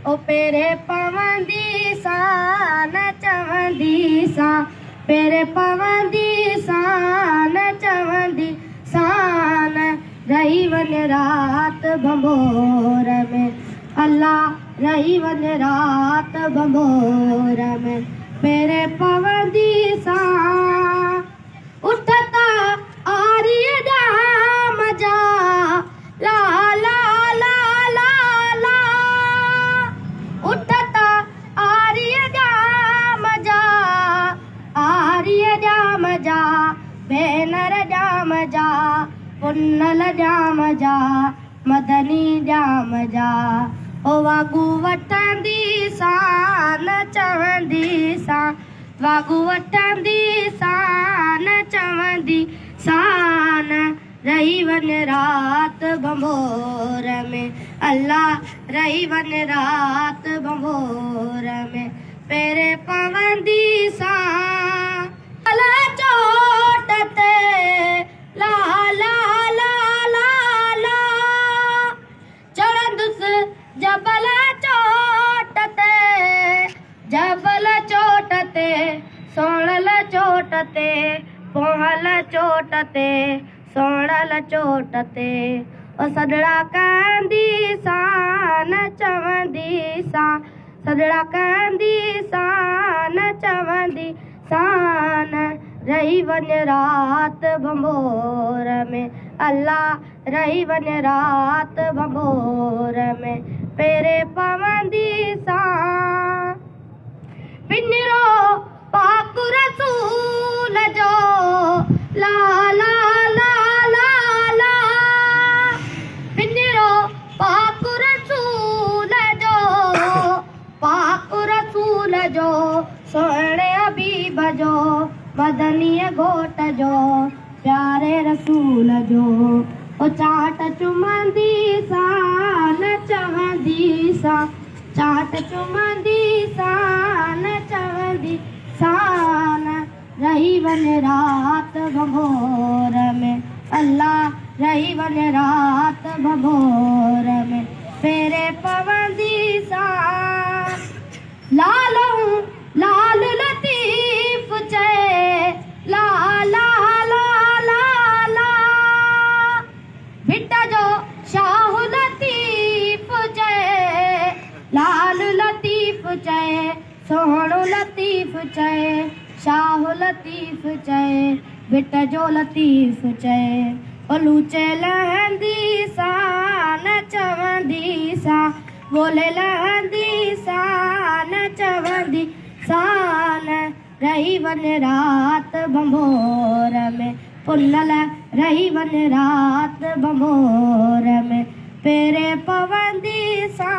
ओ पेरे पवंदी सान चवंदी सा पेरे पवंदी सान चवंदी सान रही वन रात बंबोर में अल्लाह रही वन रात बंबोर में पेरे पवंदी सा उठता आर्य दा मजा ला ला ला ला ला उठता आर्य दा मजा आर्य दा मजा भेनर जा मजा पुन्नल जा मजा मदनी जा मजा ओ वागू वठंदी सान चवंदी सा वागू वठंदी सान चवंदी सान रही वन रात बंबोर में अल्लाह रही वन रात बंबोर में पेरे पवंदी सा अला चोट ते ला ला ला ला ला चढ़ंदुस जबल चोट ते जबल चोट ते सोणल चोट ते पोहल चोट ते सोणल चोट ते ओ सदड़ा कंदी सान चवंदी सा सदड़ा कंदी सान चवंदी सान रही वन रात बंबोर में अल्लाह रही वन रात बंबोर में पेरे पवंदी सा पिंजरो पाक रसूल जो ला ला ला ला ला पिंजरो पाक रसूल जो पाक रसूल जो सोहणे हबीब जो मदनी घोट जो प्यारे रसूल जो ओ चाट चुमंदी सान चवंदी सा चाट चुमंदी सान चवंदी सान रही वन रात बंबोर में अल्लाह रही वन रात बंबोर में पेरे पवंदी सा लाल लाल लतीफ चए ला ला ला ला ला बिट जो शाह लतीफ चए लाल लतीफ चए सोहणो लतीफ चए शाह लतीफ चए बिट जो लतीफ चए ओ लूचे लहंदी सान चवंदी सा बोले लहंदी सान चवंदी सान रही वन रात बंबोर में पुन्नल रही वन रात बंबोर में पेरे पवंदी सा